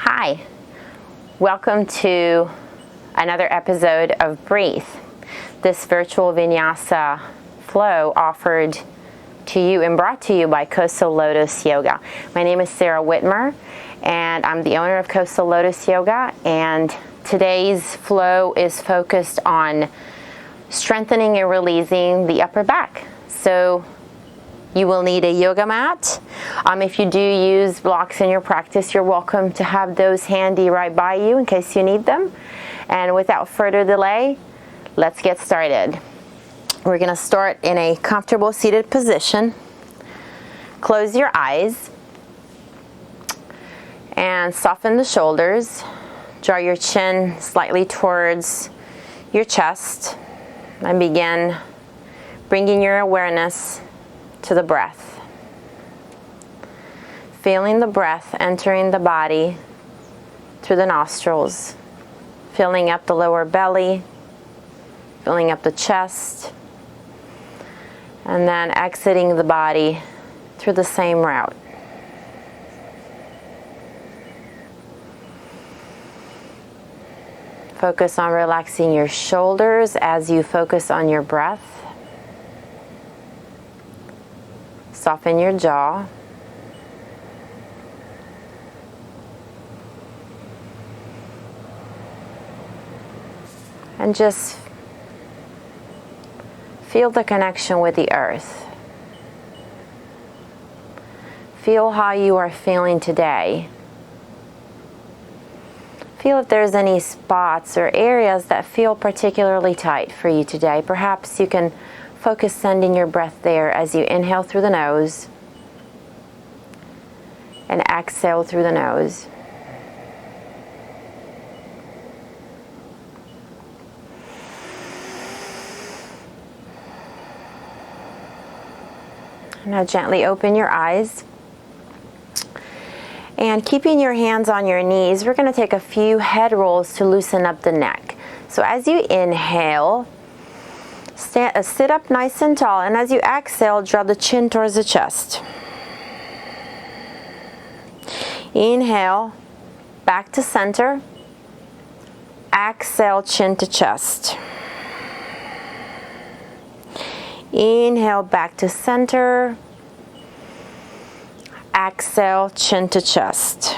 Hi, welcome to another episode of Breathe. This virtual Vinyasa flow offered to you and brought to you by Coastal Lotus Yoga. My name is Sarah Whitmer and I'm the owner of Coastal Lotus Yoga, and today's flow is focused on strengthening and releasing the upper back. So you will need a yoga mat. If you do use blocks in your practice, you're welcome to have those handy right by you in case you need them. And without further delay, let's get started. We're going to start in a comfortable seated position. Close your eyes and soften the shoulders. Draw your chin slightly towards your chest and begin bringing your awareness to the breath. Feeling the breath entering the body through the nostrils, filling up the lower belly, filling up the chest, and then exiting the body through the same route. Focus on relaxing your shoulders as you focus on your breath. Soften your jaw. And just feel the connection with the earth. Feel how you are feeling today. Feel if there's any spots or areas that feel particularly tight for you today. Perhaps you can focus sending your breath there as you inhale through the nose and exhale through the nose. Now gently open your eyes. And keeping your hands on your knees, we're going to take a few head rolls to loosen up the neck. So as you inhale, sit up nice and tall, and as you exhale, draw the chin towards the chest. Inhale, back to center. Exhale, chin to chest. Inhale, back to center. Exhale, chin to chest.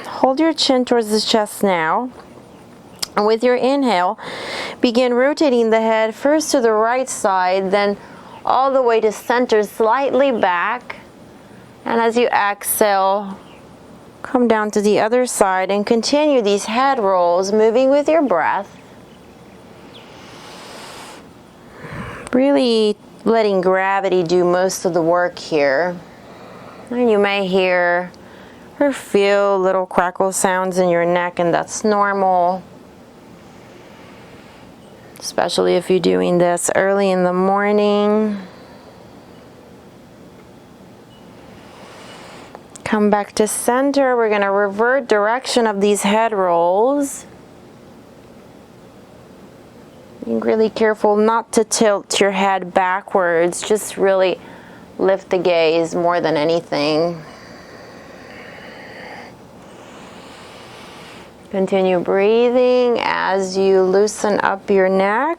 Hold your chin towards the chest now. And with your inhale, begin rotating the head first to the right side, then all the way to center, slightly back. And as you exhale, come down to the other side and continue these head rolls, moving with your breath. Really letting gravity do most of the work here. And you may hear or feel little crackle sounds in your neck, and that's normal. Especially if you're doing this early in the morning. Come back to center. We're going to revert direction of these head rolls. Being really careful not to tilt your head backwards. Just really lift the gaze more than anything. Continue breathing as you loosen up your neck.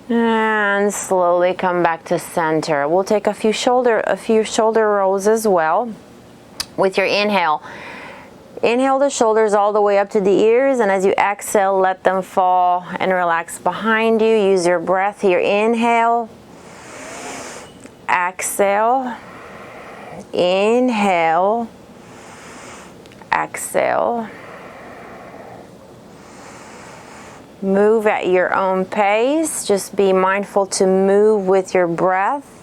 And slowly come back to center. We'll take a few shoulder rolls as well. With your inhale, inhale the shoulders all the way up to the ears, and as you exhale, let them fall and relax behind you. Use your breath here. Inhale, exhale, inhale, exhale. Move at your own pace. Just be mindful to move with your breath.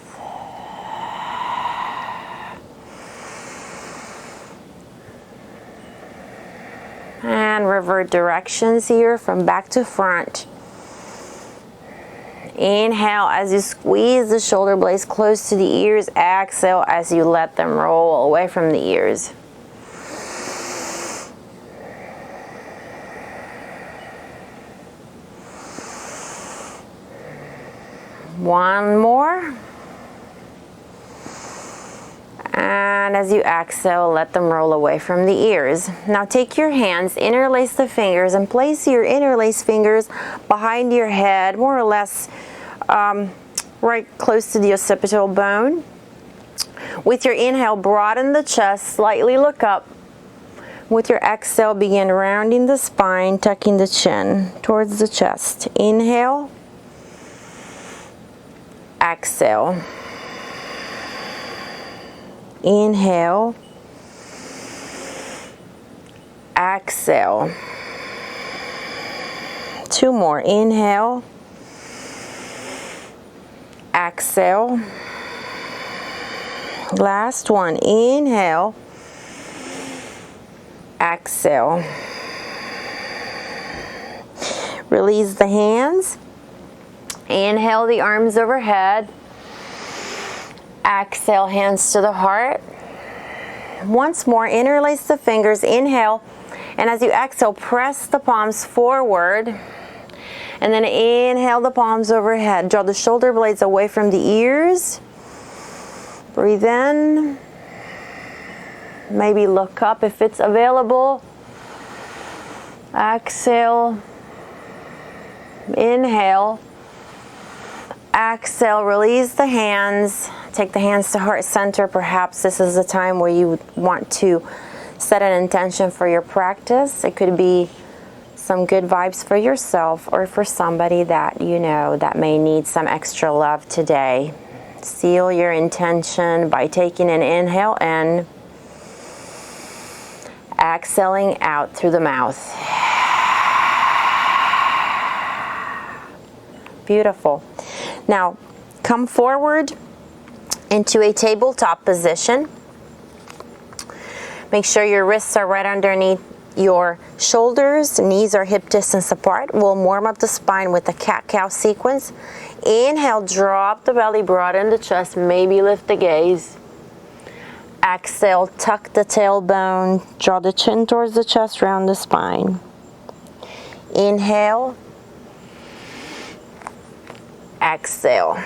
And revert directions here from back to front. Inhale as you squeeze the shoulder blades close to the ears. Exhale as you let them roll away from the ears. One more. And as you exhale, let them roll away from the ears. Now take your hands, interlace the fingers, and place your interlaced fingers behind your head, more or less right close to the occipital bone. With your inhale, broaden the chest, slightly look up. With your exhale, begin rounding the spine, tucking the chin towards the chest. Inhale, exhale. Inhale, exhale. 2 more. Inhale, exhale. Last one. Inhale, exhale. Release the hands. Inhale the arms overhead. Exhale, hands to the heart. Once more, interlace the fingers. Inhale, and as you exhale, press the palms forward. And then inhale the palms overhead. Draw the shoulder blades away from the ears. Breathe in. Maybe look up if it's available. Exhale. Inhale. Exhale, release the hands. Take the hands to heart center. Perhaps this is the time where you want to set an intention for your practice. It could be some good vibes for yourself or for somebody that you know that may need some extra love today. Seal your intention by taking an inhale in, exhaling out through the mouth. Beautiful. Now, come forward into a tabletop position. Make sure your wrists are right underneath your shoulders, knees are hip distance apart. We'll warm up the spine with the cat-cow sequence. Inhale, drop the belly, broaden the chest, maybe lift the gaze. Exhale, tuck the tailbone, draw the chin towards the chest, round the spine. Inhale. Exhale.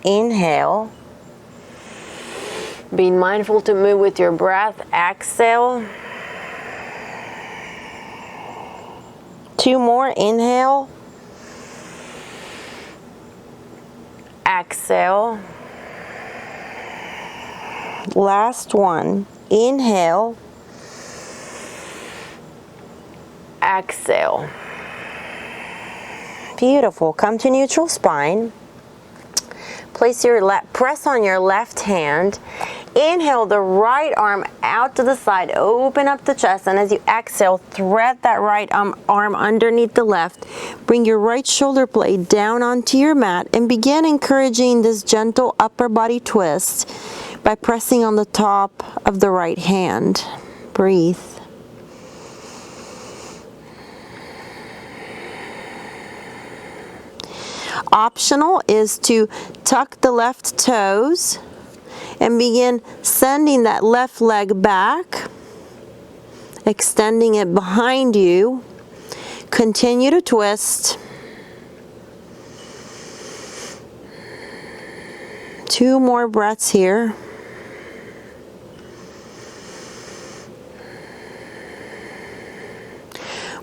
Inhale. Being mindful to move with your breath. Exhale. 2 more. Inhale. Exhale. Last one. Inhale. Exhale. Beautiful. Come to neutral spine. Place your press on your left hand. Inhale the right arm out to the side. Open up the chest, and as you exhale, thread that right arm underneath the left. Bring your right shoulder blade down onto your mat and begin encouraging this gentle upper body twist by pressing on the top of the right hand. Breathe. Optional is to tuck the left toes and begin sending that left leg back, extending it behind you. Continue to twist. 2 more breaths here.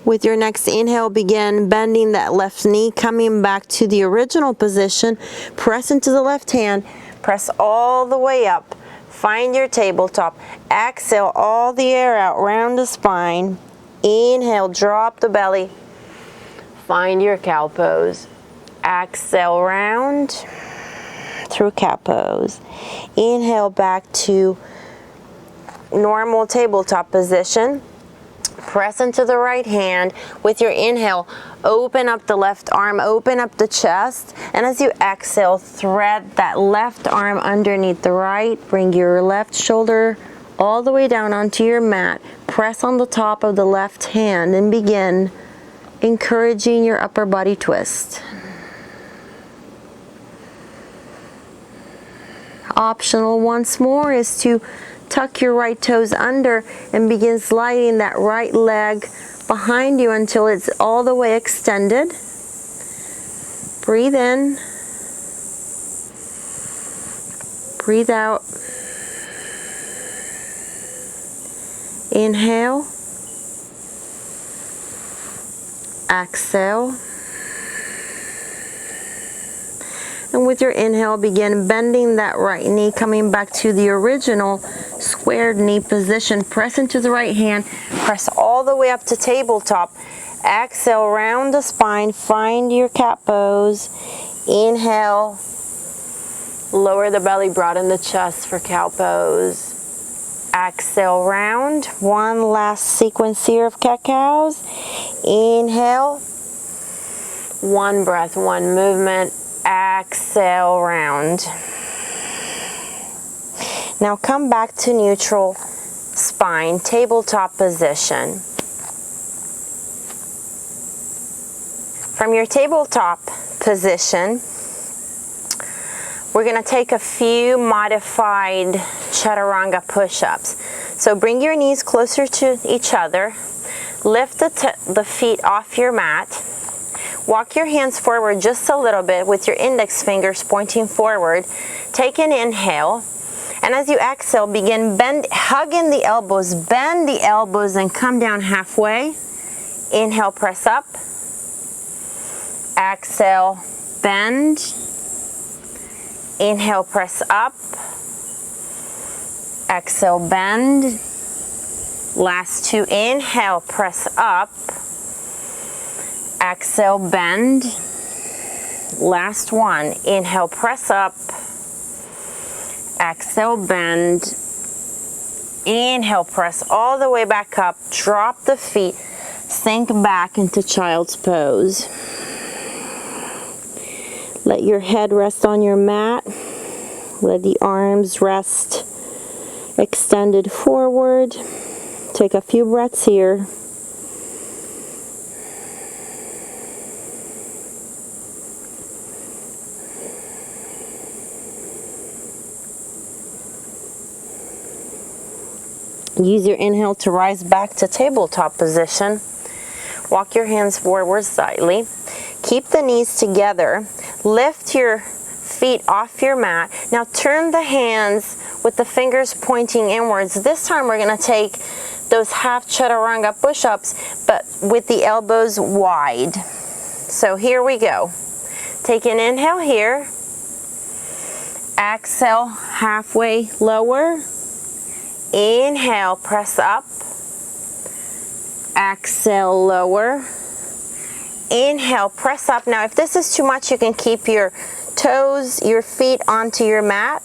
With your next inhale, begin bending that left knee, coming back to the original position. Press into the left hand. Press all the way up. Find your tabletop. Exhale all the air out, round the spine. Inhale, drop the belly. Find your cow pose. Exhale, round through cow pose. Inhale back to normal tabletop position. Press into the right hand. With your inhale, open up the left arm, open up the chest, and as you exhale, thread that left arm underneath the right. Bring your left shoulder all the way down onto your mat. Press on the top of the left hand and begin encouraging your upper body twist. Optional once more is to tuck your right toes under and begin sliding that right leg behind you until it's all the way extended. Breathe in. Breathe out. Inhale. Exhale. And with your inhale, begin bending that right knee, coming back to the original squared knee position. Press into the right hand. Press all the way up to tabletop. Exhale, round the spine. Find your cat pose. Inhale. Lower the belly, broaden the chest for cow pose. Exhale, round. One last sequence here of cat-cows. Inhale. One breath, one movement. Exhale, round. Now come back to neutral spine, tabletop position. From your tabletop position, we're going to take a few modified chaturanga push-ups. So bring your knees closer to each other. Lift the feet off your mat. Walk your hands forward just a little bit with your index fingers pointing forward. Take an inhale. And as you exhale, begin hugging the elbows. Bend the elbows and come down halfway. Inhale, press up. Exhale, bend. Inhale, press up. Exhale, bend. Last two. Inhale, press up. Exhale, bend. Last one. Inhale, press up. Exhale, bend. Inhale, press all the way back up. Drop the feet. Sink back into child's pose. Let your head rest on your mat. Let the arms rest extended forward. Take a few breaths here. Use your inhale to rise back to tabletop position. Walk your hands forward slightly. Keep the knees together. Lift your feet off your mat. Now turn the hands with the fingers pointing inwards. This time we're going to take those half chaturanga push-ups, but with the elbows wide. So here we go. Take an inhale here. Exhale, halfway lower. Inhale, press up. Exhale, lower. Inhale, press up. Now, if this is too much, you can keep your toes, your feet onto your mat.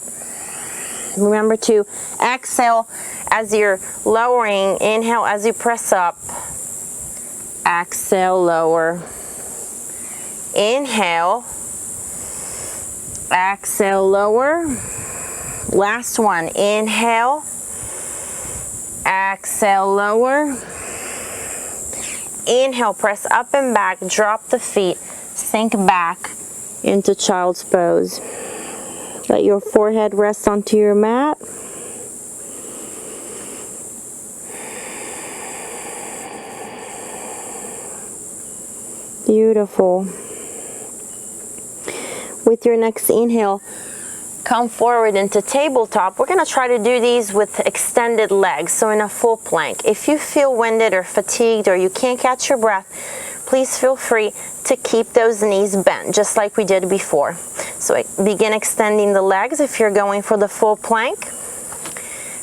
Remember to exhale as you're lowering. Inhale as you press up. Exhale, lower. Inhale. Exhale, lower. Last one. Inhale. Exhale, lower. Inhale, press up and back, drop the feet, sink back into child's pose. Let your forehead rest onto your mat. Beautiful. With your next inhale, come forward into tabletop. We're going to try to do these with extended legs, so in a full plank. If you feel winded or fatigued or you can't catch your breath, please feel free to keep those knees bent, just like we did before. So begin extending the legs if you're going for the full plank.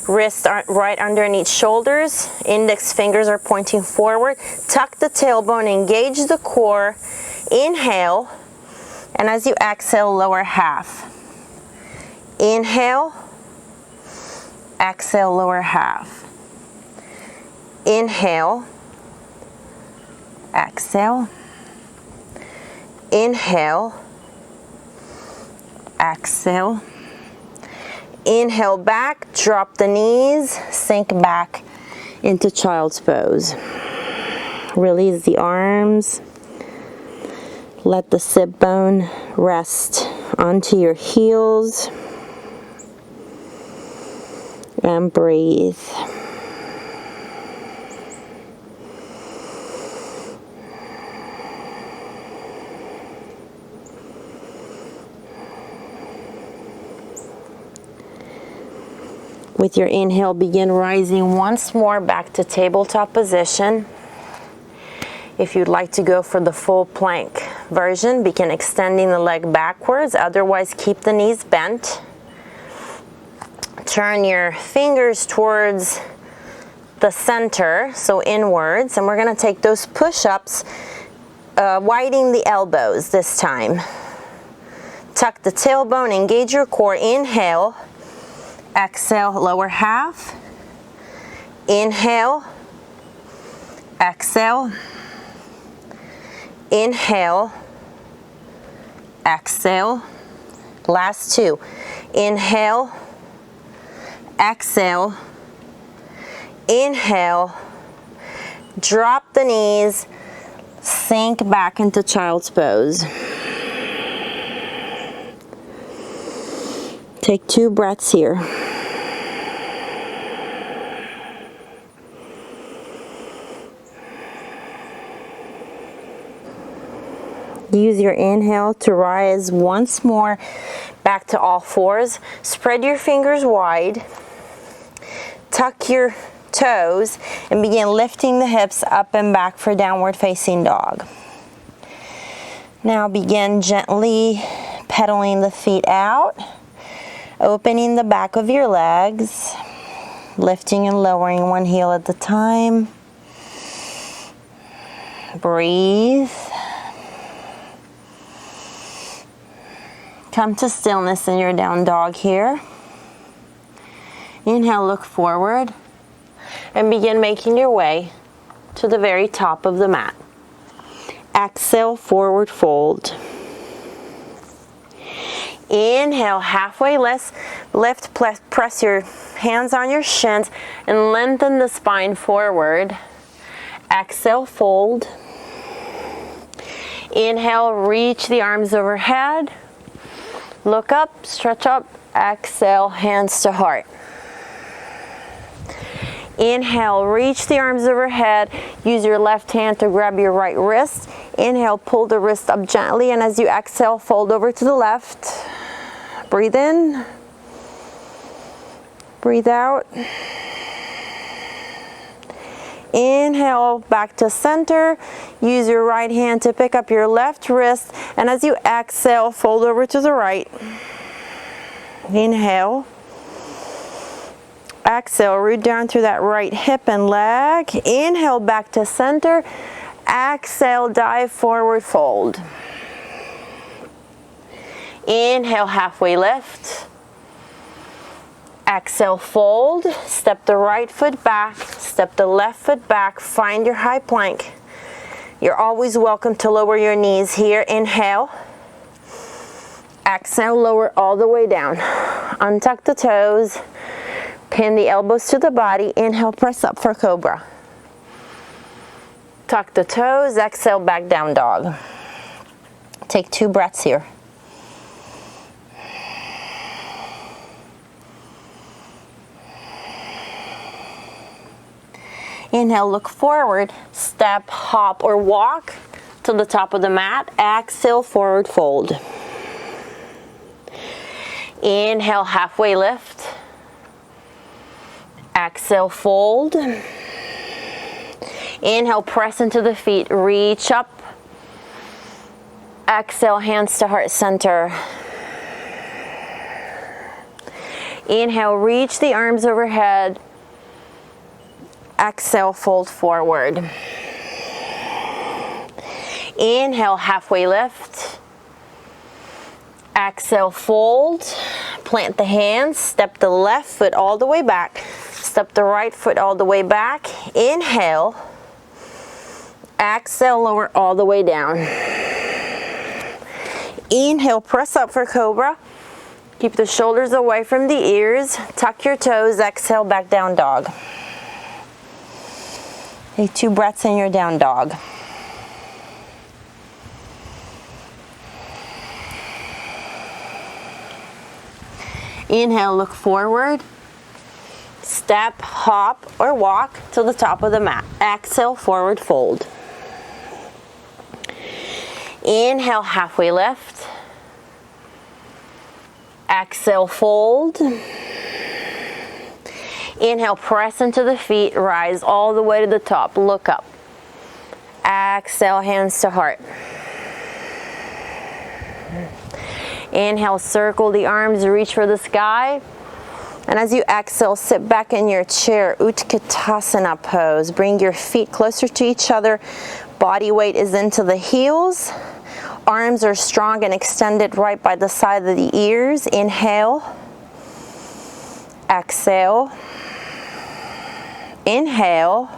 Wrists are right underneath shoulders. Index fingers are pointing forward. Tuck the tailbone, engage the core. Inhale, and as you exhale, lower half. Inhale, exhale, lower half. Inhale, exhale. Inhale, exhale. Inhale back, drop the knees, sink back into child's pose. Release the arms. Let the sit bone rest onto your heels. And breathe. With your inhale, begin rising once more back to tabletop position. If you'd like to go for the full plank version, begin extending the leg backwards. Otherwise, keep the knees bent. Turn your fingers towards the center, so inwards, and we're going to take those push-ups, widening the elbows this time. Tuck the tailbone, engage your core. Inhale, exhale, lower half. Inhale, exhale. Inhale, exhale. Last two. Inhale, exhale. Inhale, drop the knees, sink back into child's pose. Take 2 breaths here. Use your inhale to rise once more back to all fours. Spread your fingers wide. Tuck your toes and begin lifting the hips up and back for downward facing dog. Now begin gently pedaling the feet out, opening the back of your legs, lifting and lowering one heel at a time. Breathe. Come to stillness in your down dog here. Inhale, look forward, and begin making your way to the very top of the mat. Exhale, forward fold. Inhale, halfway lift, press your hands on your shins and lengthen the spine forward. Exhale, fold. Inhale, reach the arms overhead. Look up, stretch up. Exhale, hands to heart. Inhale, reach the arms overhead. Use your left hand to grab your right wrist. Inhale, pull the wrist up gently, and as you exhale, fold over to the left. Breathe in. Breathe out. Inhale, back to center. Use your right hand to pick up your left wrist, and as you exhale, fold over to the right. Inhale. Exhale, root down through that right hip and leg. Inhale, back to center. Exhale, dive forward, fold. Inhale, halfway lift. Exhale, fold. Step the right foot back. Step the left foot back. Find your high plank. You're always welcome to lower your knees here. Inhale. Exhale, lower all the way down. Untuck the toes. Pin the elbows to the body. Inhale, press up for cobra. Tuck the toes. Exhale, back down dog. Take 2 breaths here. Inhale, look forward, step, hop, or walk to the top of the mat. Exhale, forward fold. Inhale, halfway lift. Exhale, fold. Inhale, press into the feet, reach up. Exhale, hands to heart center. Inhale, reach the arms overhead. Exhale, fold forward. Inhale, halfway lift. Exhale, fold. Plant the hands. Step the left foot all the way back. Step the right foot all the way back. Inhale. Exhale, lower all the way down. Inhale, press up for cobra. Keep the shoulders away from the ears. Tuck your toes. Exhale, back down dog. Take 2 breaths in your down dog. Inhale, look forward. Step, hop, or walk to the top of the mat. Exhale, forward fold. Inhale, halfway lift. Exhale, fold. Inhale, press into the feet, rise all the way to the top, look up. Exhale, hands to heart. Inhale, circle the arms, reach for the sky. And as you exhale, sit back in your chair, Utkatasana pose. Bring your feet closer to each other. Body weight is into the heels. Arms are strong and extended right by the side of the ears. Inhale. Exhale. Inhale.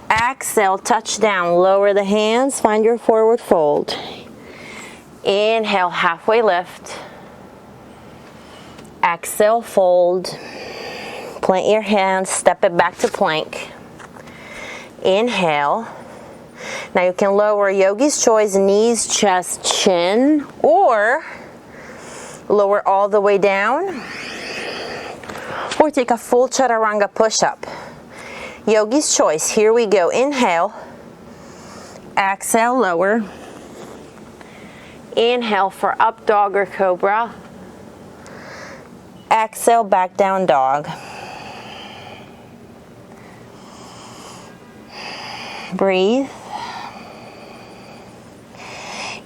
Exhale, touch down. Lower the hands. Find your forward fold. Inhale, halfway lift. Exhale, fold. Plant your hands, step it back to plank. Inhale. Now you can lower yogi's choice, knees, chest, chin, or lower all the way down, or take a full chaturanga push-up. Yogi's choice, here we go. Inhale. Exhale, lower. Inhale for up dog or cobra. Exhale, back down dog. Breathe.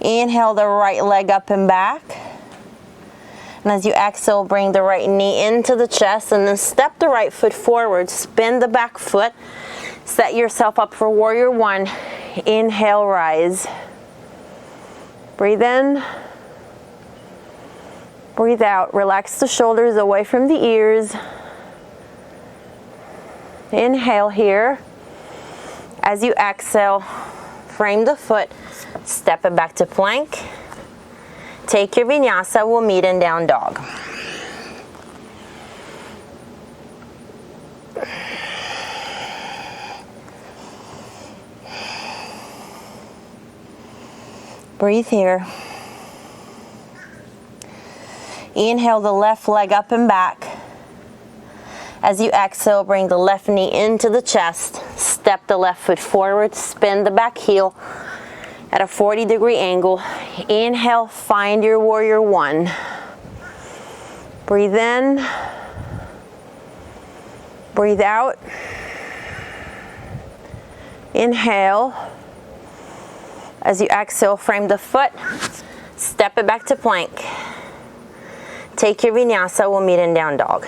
Inhale the right leg up and back. And as you exhale, bring the right knee into the chest and then step the right foot forward. Spin the back foot. Set yourself up for warrior one. Inhale, rise. Breathe in. Breathe out. Relax the shoulders away from the ears. Inhale here. As you exhale, frame the foot, step it back to plank. Take your vinyasa, we'll meet in down dog. Breathe here. Inhale the left leg up and back. As you exhale, bring the left knee into the chest. Step the left foot forward, spin the back heel at a 40-degree angle. Inhale, find your warrior one. Breathe in. Breathe out. Inhale. As you exhale, frame the foot. Step it back to plank. Take your vinyasa, we'll meet in down dog.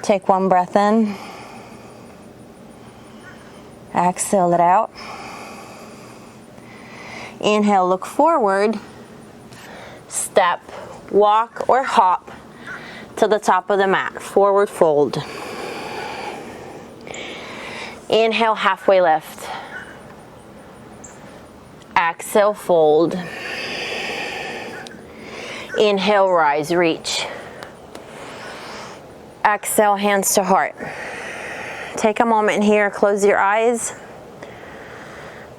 Take one breath in. Exhale it out. Inhale, look forward. Step, walk, or hop to the top of the mat. Forward fold. Inhale, halfway lift. Exhale, fold. Inhale, rise, reach. Exhale, hands to heart. Take a moment here, close your eyes.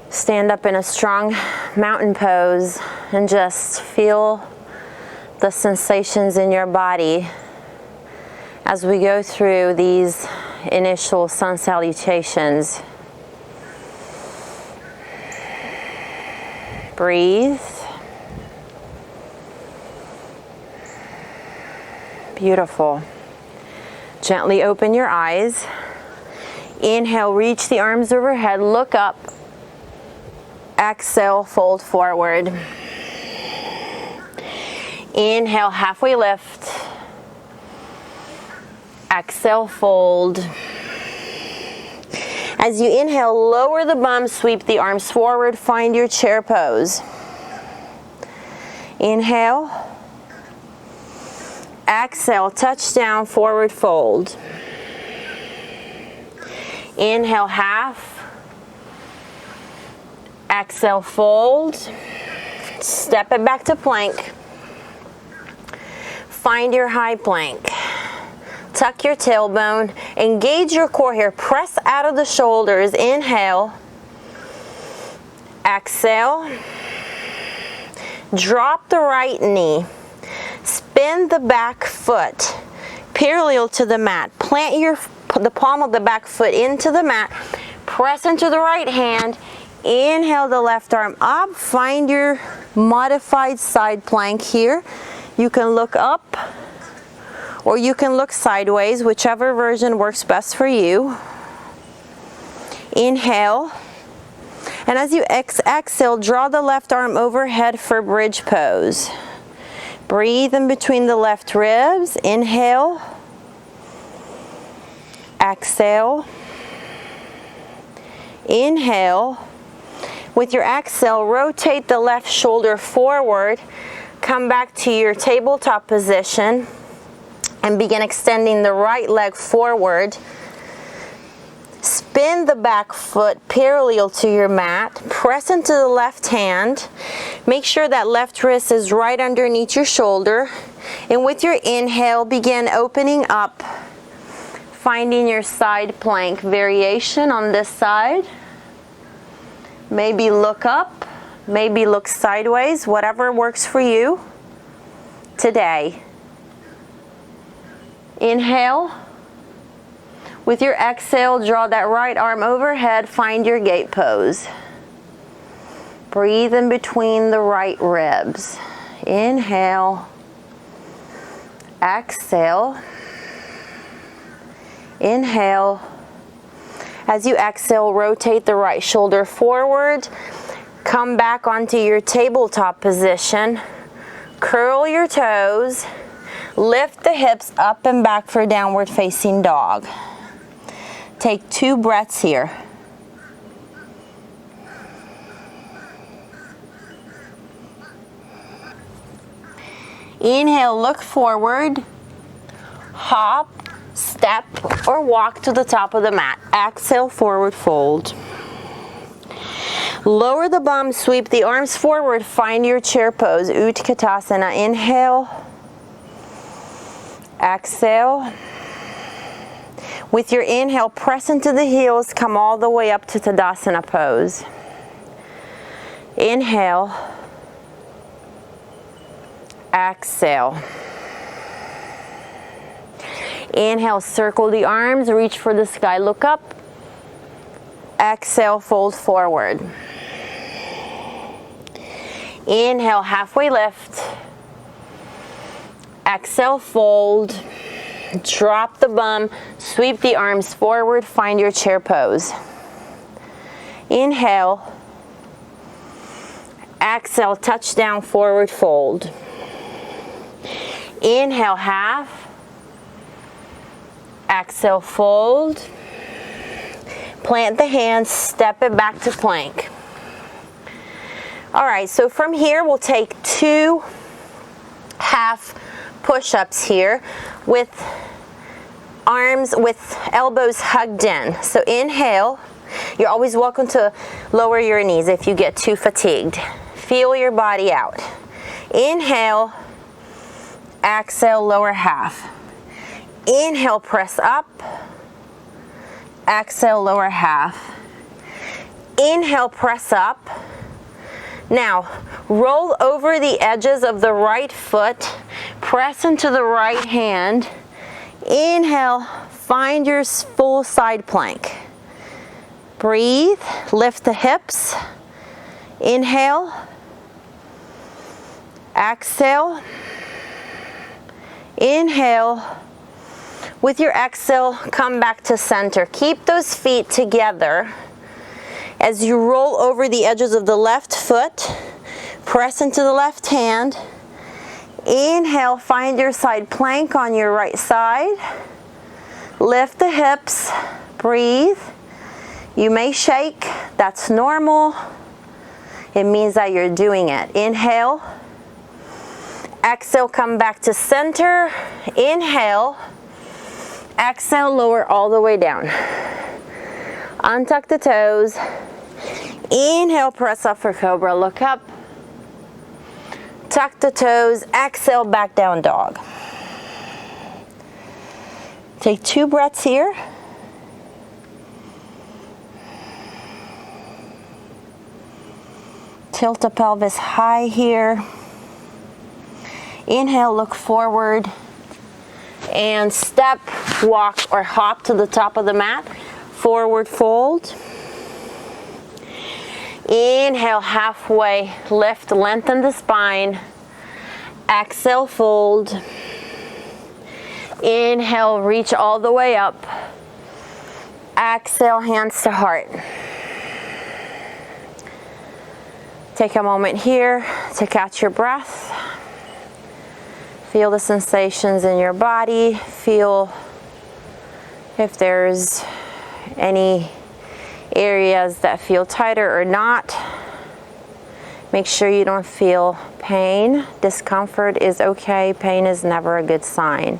Stand up in a strong mountain pose and just feel the sensations in your body as we go through these initial sun salutations. Breathe. Beautiful. Gently open your eyes. Inhale, reach the arms overhead, look up. Exhale, fold forward. Inhale, halfway lift. Exhale, fold. As you inhale, lower the bum, sweep the arms forward, find your chair pose. Inhale. Exhale, touch down, forward fold. Inhale, half. Exhale, fold. Step it back to plank. Find your high plank. Tuck your tailbone. Engage your core here. Press out of the shoulders. Inhale. Exhale. Drop the right knee. Spin the back foot parallel to the mat. Plant the palm of the back foot into the mat. Press into the right hand. Inhale the left arm up. Find your modified side plank here. You can look up or you can look sideways, whichever version works best for you. Inhale. And as you exhale, draw the left arm overhead for bridge pose. Breathe in between the left ribs. Inhale. Exhale. Inhale. With your exhale, rotate the left shoulder forward. Come back to your tabletop position and begin extending the right leg forward. Spin the back foot parallel to your mat. Press into the left hand. Make sure that left wrist is right underneath your shoulder. And with your inhale, begin opening up, finding your side plank variation on this side. Maybe look up, maybe look sideways, whatever works for you today. Inhale. With your exhale, draw that right arm overhead, find your gate pose. Breathe in between the right ribs. Inhale. Exhale. Inhale. As you exhale, rotate the right shoulder forward. Come back onto your tabletop position. Curl your toes. Lift the hips up and back for downward facing dog. Take 2 breaths here. Inhale, look forward. Hop, step, or walk to the top of the mat. Exhale, forward fold. Lower the bum, sweep the arms forward. Find your chair pose, Utkatasana. Inhale. Exhale. With your inhale, press into the heels, come all the way up to Tadasana pose. Inhale. Exhale. Inhale, circle the arms, reach for the sky, look up. Exhale, fold forward. Inhale, halfway lift. Exhale, fold. Drop the bum, sweep the arms forward, find your chair pose. Inhale. Exhale, touch down, forward fold. Inhale, half. Exhale, fold. Plant the hands, step it back to plank. All right, so from here we'll take 2 half push-ups here with arms with elbows hugged in. So inhale. You're always welcome to lower your knees if you get too fatigued. Feel your body out. Inhale. Exhale, lower half. Inhale, press up. Exhale, lower half. Inhale, press up. Now, roll over the edges of the right foot. Press into the right hand. Inhale, find your full side plank. Breathe, lift the hips. Inhale. Exhale. Inhale. With your exhale, come back to center. Keep those feet together. As you roll over the edges of the left foot, press into the left hand. Inhale, find your side plank on your right side. Lift the hips, breathe. You may shake, that's normal. It means that you're doing it. Inhale. Exhale, come back to center. Inhale. Exhale, lower all the way down. Untuck the toes. Inhale, press up for cobra, look up. Tuck the toes, exhale, back down dog. Take 2 breaths here. Tilt the pelvis high here. Inhale, look forward. And step, walk, or hop to the top of the mat. Forward fold. Inhale, halfway lift, lengthen the spine. Exhale, fold. Inhale, reach all the way up. Exhale, hands to heart. Take a moment here to catch your breath. Feel the sensations in your body. Feel if there's any areas that feel tighter or not. Make sure you don't feel pain. Discomfort is okay. Pain is never a good sign.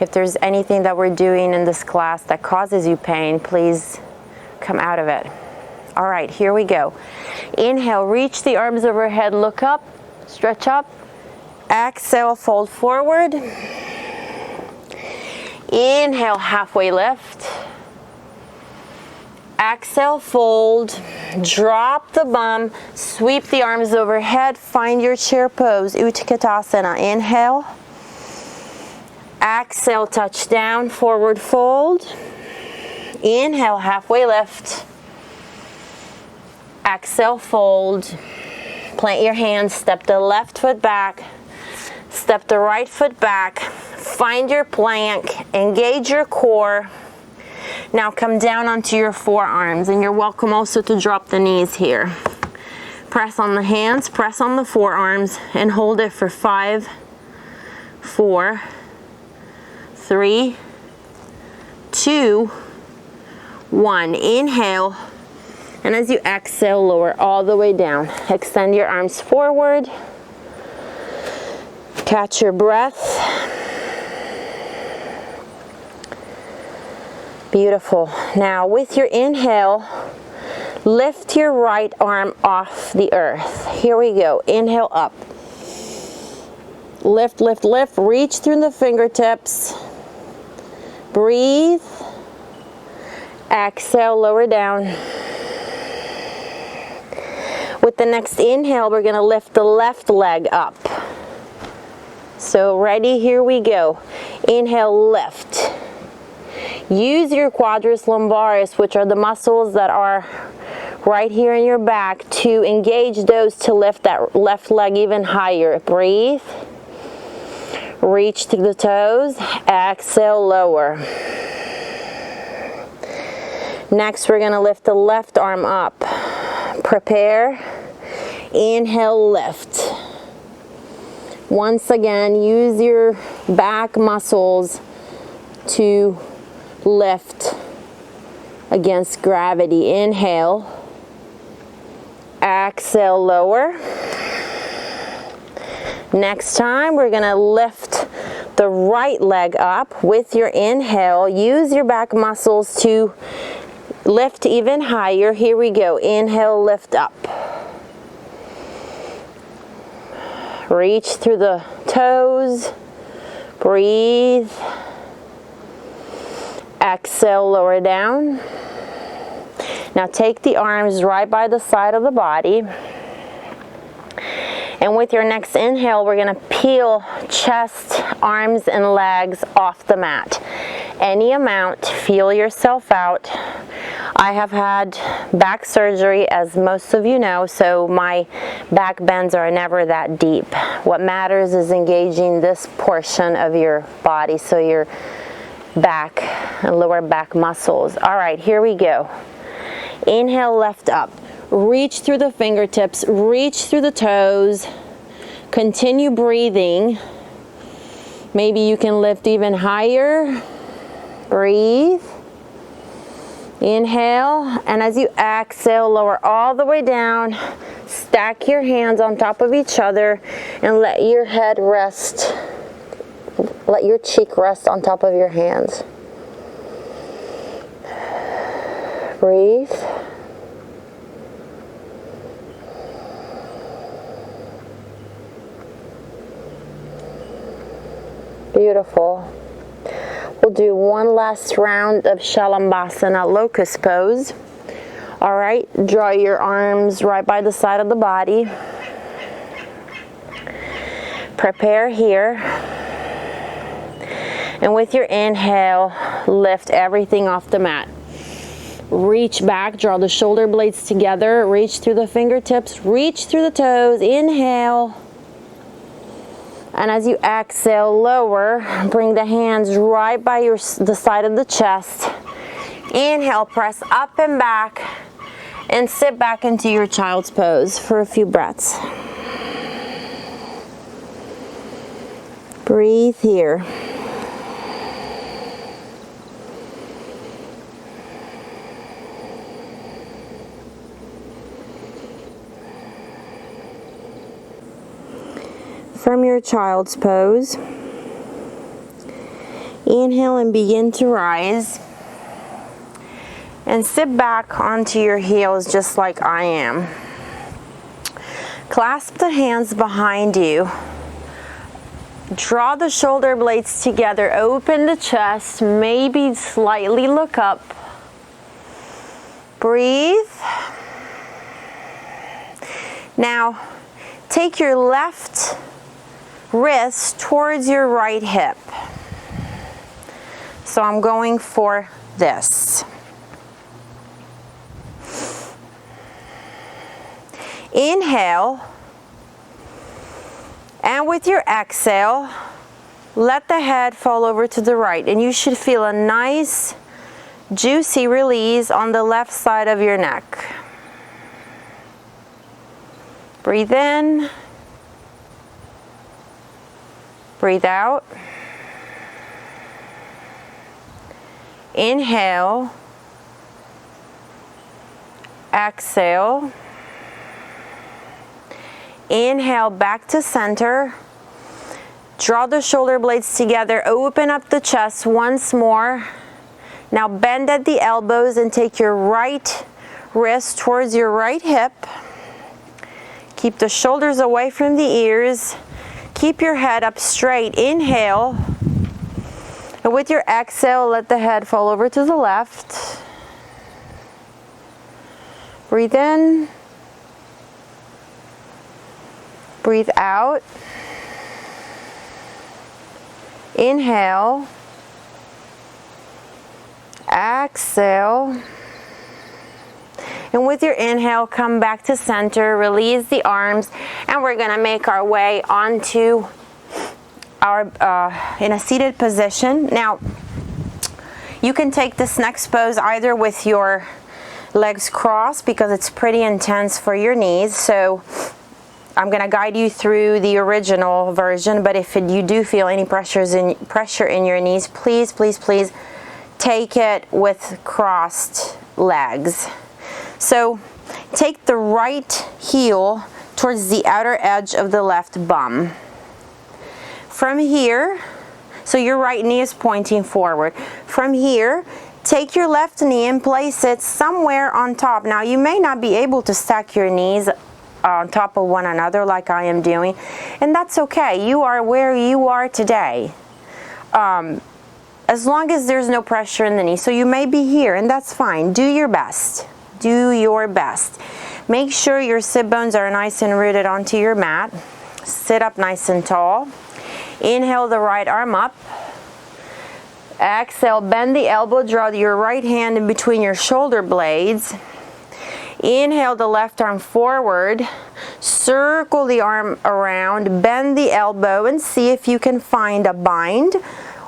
If there's anything that we're doing in this class that causes you pain, please come out of it. All right, here we go. Inhale, reach the arms overhead, look up, stretch up. Exhale, fold forward. Inhale, halfway lift. Exhale, fold. Drop the bum, sweep the arms overhead, find your chair pose, Utkatasana. Inhale. Exhale, touch down, forward fold. Inhale, halfway lift. Exhale, fold. Plant your hands, step the left foot back, step the right foot back. Find your plank, engage your core. Now come down onto your forearms, and you're welcome also to drop the knees here. Press on the hands, press on the forearms, and hold it for 5, 4, 3, 2, 1. Inhale, and as you exhale, lower all the way down. Extend your arms forward. Catch your breath. Beautiful. Now with your inhale, lift your right arm off the earth. Here we go. Inhale up. Lift, lift, lift. Reach through the fingertips. Breathe. Exhale, lower down. With the next inhale, we're going to lift the left leg up. So ready? Here we go. Inhale, lift. Use your quadris lumbaris, which are the muscles that are right here in your back, to engage those to lift that left leg even higher. Breathe. Reach through the toes. Exhale, lower. Next, we're going to lift the left arm up. Prepare. Inhale, lift. Once again, use your back muscles to lift against gravity. Inhale. Exhale, lower. Next time, we're going to lift the right leg up with your inhale. Use your back muscles to lift even higher. Here we go. Inhale, lift up. Reach through the toes. Breathe. Exhale, lower down. Now take the arms right by the side of the body. And with your next inhale, we're going to peel chest, arms, and legs off the mat. Any amount, feel yourself out. I have had back surgery, as most of you know, so my back bends are never that deep. What matters is engaging this portion of your body, so your back and lower back muscles. All right, here we go. Inhale, left up. Reach through the fingertips, reach through the toes. Continue breathing. Maybe you can lift even higher. Breathe. Inhale, and as you exhale, lower all the way down. Stack your hands on top of each other and let your head rest. Let your cheek rest on top of your hands. Breathe. Beautiful. We'll do one last round of Shalambhasana, locust pose. All right, draw your arms right by the side of the body. Prepare here. And with your inhale, lift everything off the mat. reach back, draw the shoulder blades together, reach through the fingertips, reach through the toes, inhale. And as you exhale, lower, bring the hands right by the side of the chest. Inhale, press up and back, and sit back into your child's pose for a few breaths. Breathe here. From your child's pose, inhale and begin to rise, and sit back onto your heels just like I am. Clasp the hands behind you, draw the shoulder blades together, open the chest, maybe slightly look up. Breathe. Now take your left wrist towards your right hip. So I'm going for this. Inhale, and with your exhale, let the head fall over to the right, and you should feel a nice, juicy release on the left side of your neck. Breathe in. Breathe out. Inhale. Exhale. Inhale back to center. Draw the shoulder blades together. Open up the chest once more. Now bend at the elbows and take your right wrist towards your right hip. Keep the shoulders away from the ears. Keep your head up straight. Inhale. And with your exhale, let the head fall over to the left. Breathe in. Breathe out. Inhale. Exhale. And with your inhale, come back to center, release the arms, and we're gonna make our way onto our, in a seated position. Now, you can take this next pose either with your legs crossed because it's pretty intense for your knees. So I'm gonna guide you through the original version, but if you do feel any pressure in your knees, please, please, please take it with crossed legs. So take the right heel towards the outer edge of the left bum. From here, so your right knee is pointing forward. From here, take your left knee and place it somewhere on top. Now you may not be able to stack your knees on top of one another like I am doing, and that's okay. You are where you are today. As long as there's no pressure in the knee. So you may be here, and that's fine. Do your best. Do your best. Make sure your sit bones are nice and rooted onto your mat. Sit up nice and tall. Inhale the right arm up. Exhale, bend the elbow, draw your right hand in between your shoulder blades. Inhale the left arm forward. Circle the arm around, bend the elbow, and see if you can find a bind.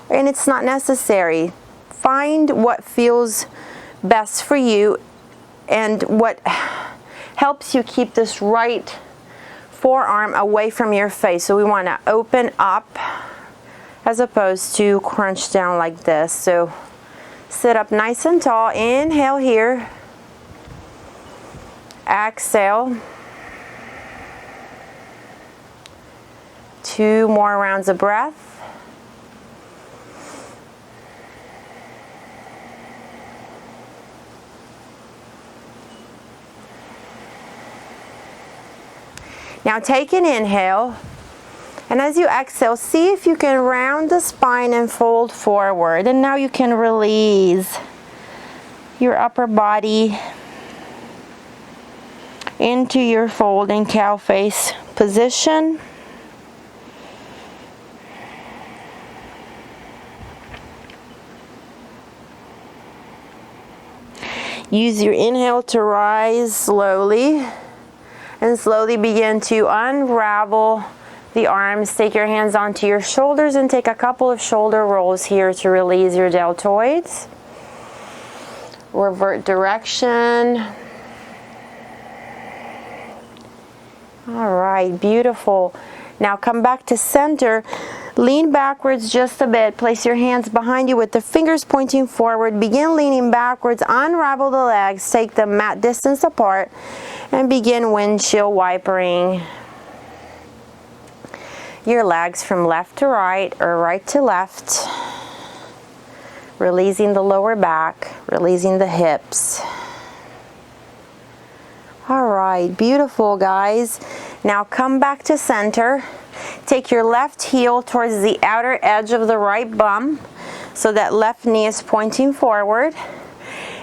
And it's not necessary. Find what feels best for you and what helps you keep this right forearm away from your face. So we want to open up as opposed to crunch down like this. So sit up nice and tall. Inhale here. Exhale. 2 more rounds of breath. Now take an inhale, and as you exhale, see if you can round the spine and fold forward. And now you can release your upper body into your folding cow face position. Use your inhale to rise slowly, and slowly begin to unravel the arms. Take your hands onto your shoulders and take a couple of shoulder rolls here to release your deltoids. Revert direction. All right, beautiful. Now come back to center. Lean backwards just a bit. Place your hands behind you with the fingers pointing forward. Begin leaning backwards. Unravel the legs. Take them mat distance apart and begin windshield wipering your legs from left to right or right to left. Releasing the lower back, releasing the hips. All right, beautiful, guys. Now come back to center. Take your left heel towards the outer edge of the right bum so that left knee is pointing forward.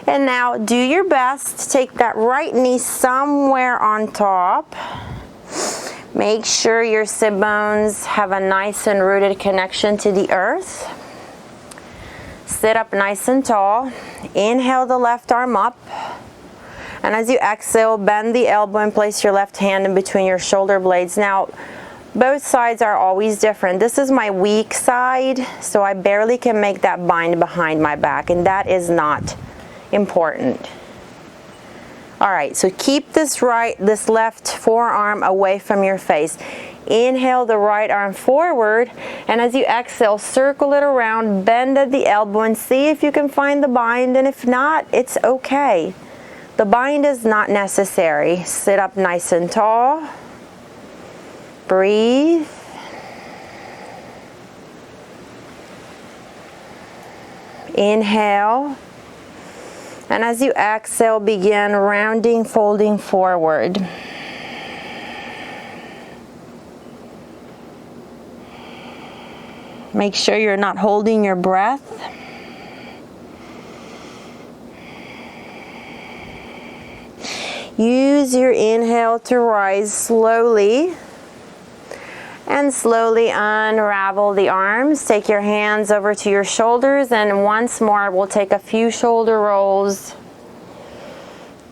And now do your best to take that right knee somewhere on top. Make sure your sit bones have a nice and rooted connection to the earth. Sit up nice and tall. Inhale the left arm up. And as you exhale, bend the elbow and place your left hand in between your shoulder blades. Now, both sides are always different. This is my weak side, so I barely can make that bind behind my back, and that is not important. All right, so keep this left forearm away from your face. Inhale the right arm forward, and as you exhale, circle it around, bend at the elbow, and see if you can find the bind, and if not, it's okay. The bind is not necessary. Sit up nice and tall. Breathe. Inhale. And as you exhale, begin rounding, folding forward. Make sure you're not holding your breath. Use your inhale to rise slowly. And slowly unravel the arms. Take your hands over to your shoulders, and once more we'll take a few shoulder rolls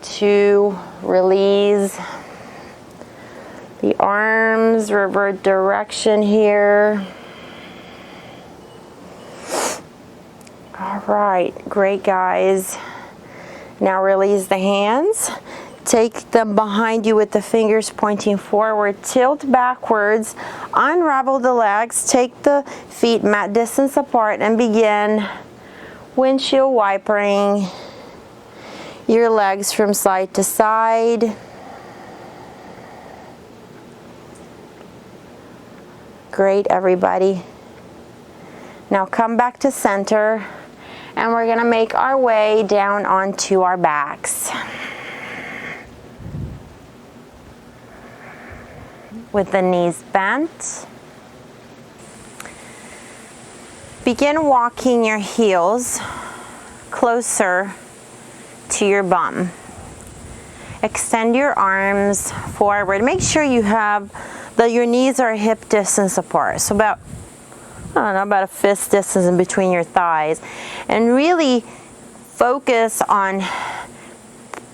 to release the arms. Revert direction here. All right, great, guys. Now release the hands. Take them behind you with the fingers pointing forward. Tilt backwards. Unravel the legs. Take the feet mat distance apart and begin windshield wipering your legs from side to side. Great, everybody. Now come back to center, and we're going to make our way down onto our backs. With the knees bent. Begin walking your heels closer to your bum. Extend your arms forward. Make sure you have your knees are hip distance apart. So about a fist distance in between your thighs. And really focus on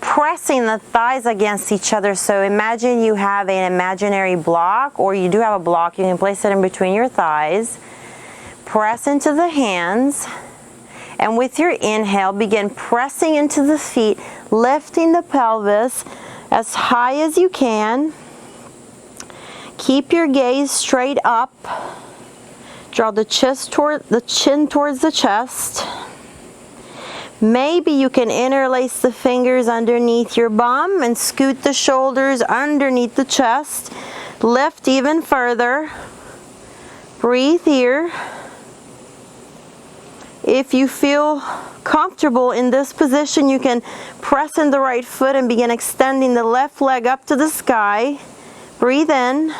pressing the thighs against each other. So imagine you have an imaginary block, or you do have a block. You can place it in between your thighs. Press into the hands, and with your inhale, begin pressing into the feet, lifting the pelvis as high as you can. Keep your gaze straight up. Draw the chin towards the chest. Maybe you can interlace the fingers underneath your bum and scoot the shoulders underneath the chest. Lift even further. Breathe here. If you feel comfortable in this position, you can press in the right foot and begin extending the left leg up to the sky. Breathe in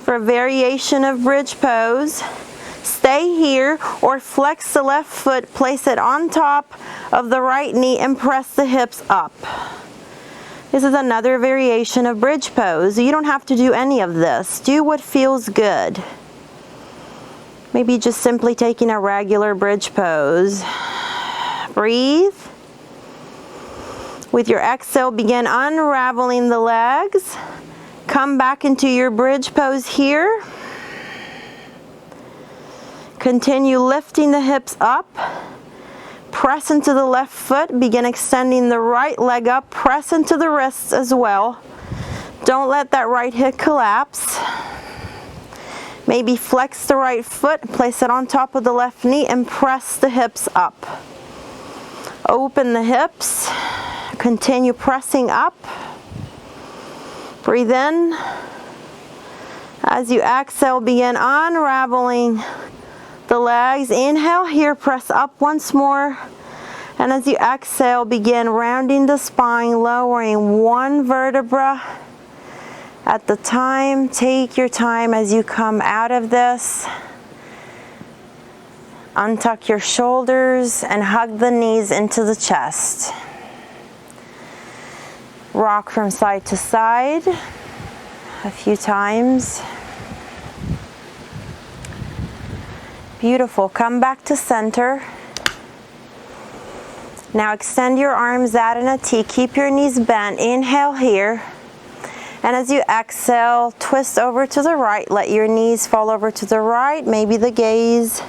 for a variation of bridge pose. Stay here, or flex the left foot, place it on top of the right knee and press the hips up. This is another variation of bridge pose. You don't have to do any of this. Do what feels good. Maybe just simply taking a regular bridge pose. Breathe. With your exhale, begin unraveling the legs. Come back into your bridge pose here. Continue lifting the hips up. Press into the left foot. Begin extending the right leg up. Press into the wrists as well. Don't let that right hip collapse. Maybe flex the right foot, place it on top of the left knee, and press the hips up. Open the hips. Continue pressing up. Breathe in. As you exhale, begin unraveling the legs. Inhale here, press up once more. And as you exhale, begin rounding the spine, lowering one vertebra at the time. Take your time as you come out of this. Untuck your shoulders and hug the knees into the chest. Rock from side to side a few times. Beautiful. Come back to center. Now extend your arms out in a T. Keep your knees bent. Inhale here. And as you exhale, twist over to the right. Let your knees fall over to the right. Maybe the gaze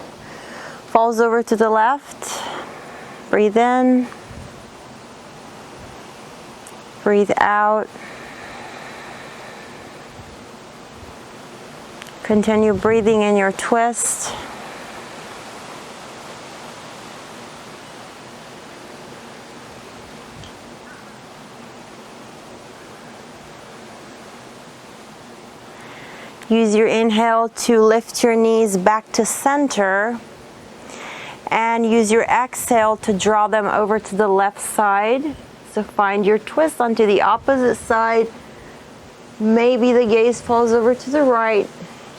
falls over to the left. Breathe in. Breathe out. Continue breathing in your twist. Use your inhale to lift your knees back to center, and use your exhale to draw them over to the left side. So find your twist onto the opposite side. Maybe the gaze falls over to the right.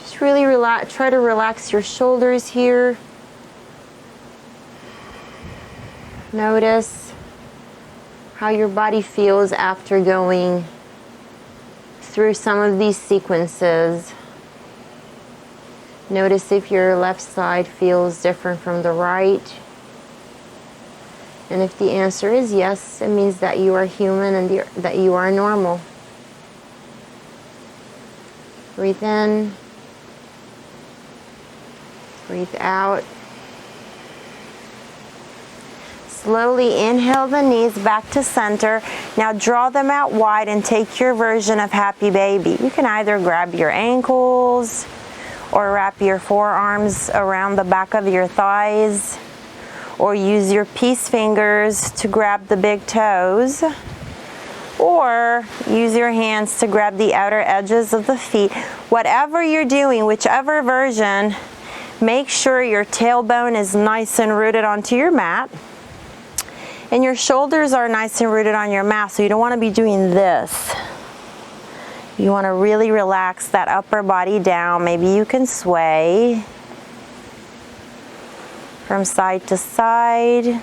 Just really relax, try to relax your shoulders here. Notice how your body feels after going through some of these sequences. Notice if your left side feels different from the right. And if the answer is yes, it means that you are human and that you are normal. Breathe in. Breathe out. Slowly inhale the knees back to center. Now draw them out wide and take your version of happy baby. You can either grab your ankles or wrap your forearms around the back of your thighs, or use your peace fingers to grab the big toes, or use your hands to grab the outer edges of the feet. Whatever you're doing, whichever version, make sure your tailbone is nice and rooted onto your mat. And your shoulders are nice and rooted on your mat, so you don't want to be doing this. You want to really relax that upper body down. Maybe you can sway from side to side.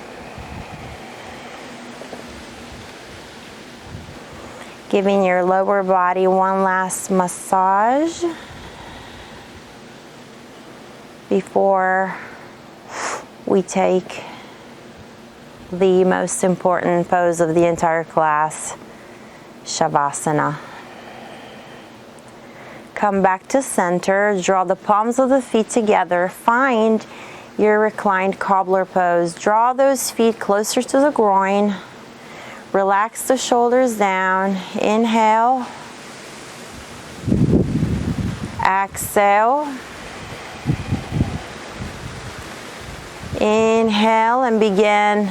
Giving your lower body one last massage before we take the most important pose of the entire class, Shavasana. Come back to center, draw the palms of the feet together, find your reclined cobbler pose. Draw those feet closer to the groin, relax the shoulders down, inhale, exhale, inhale, and begin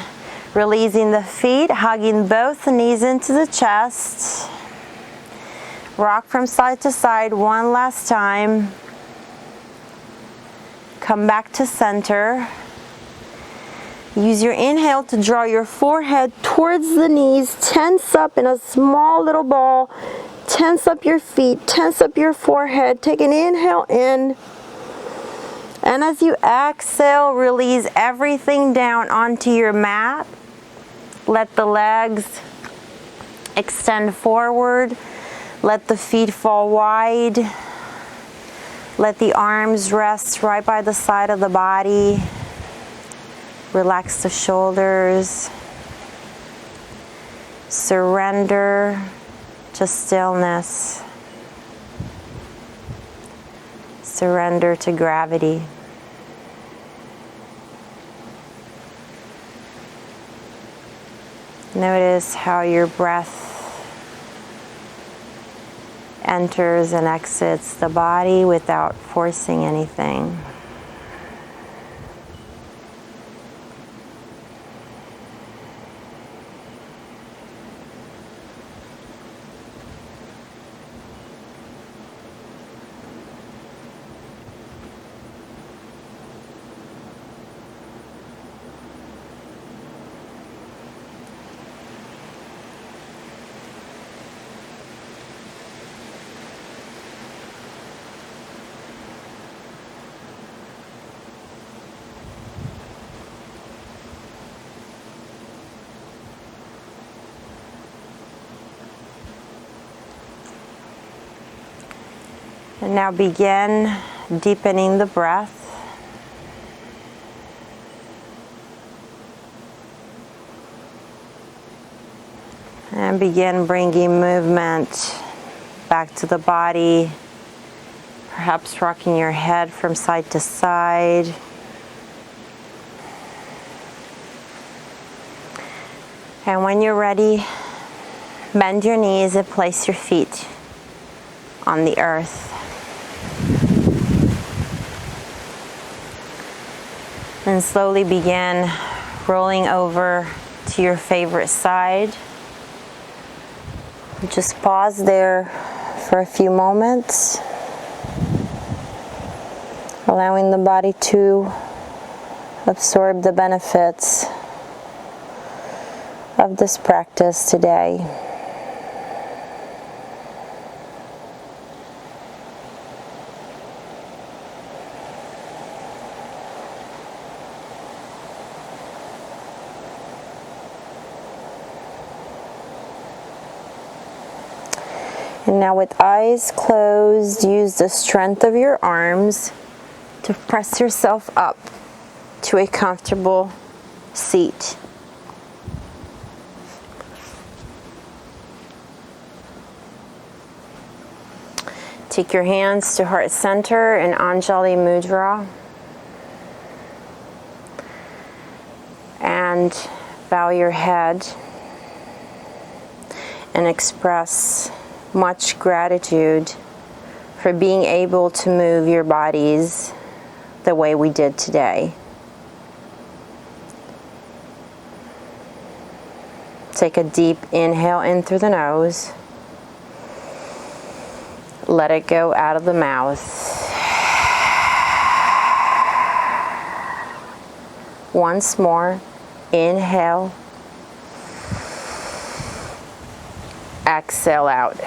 releasing the feet, hugging both knees into the chest. Rock from side to side one last time. Come back to center. Use your inhale to draw your forehead towards the knees. Tense up in a small little ball. Tense up your feet. Tense up your forehead. Take an inhale in. And as you exhale, release everything down onto your mat. Let the legs extend forward. Let the feet fall wide. Let the arms rest right by the side of the body. Relax the shoulders. Surrender to stillness. Surrender to gravity. Notice how your breath enters and exits the body without forcing anything. And now begin deepening the breath. And begin bringing movement back to the body, perhaps rocking your head from side to side. And when you're ready, bend your knees and place your feet on the earth. And slowly begin rolling over to your favorite side. Just pause there for a few moments, allowing the body to absorb the benefits of this practice today. And now with eyes closed, use the strength of your arms to press yourself up to a comfortable seat. Take your hands to heart center in Anjali Mudra. And bow your head and express much gratitude for being able to move your bodies the way we did today. Take a deep inhale in through the nose. Let it go out of the mouth. Once more, inhale. Exhale out.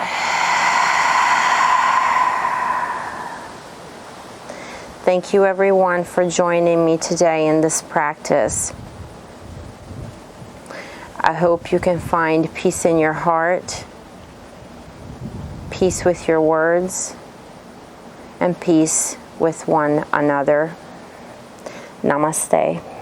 Thank you everyone for joining me today in this practice. I hope you can find peace in your heart, peace with your words, and peace with one another. Namaste.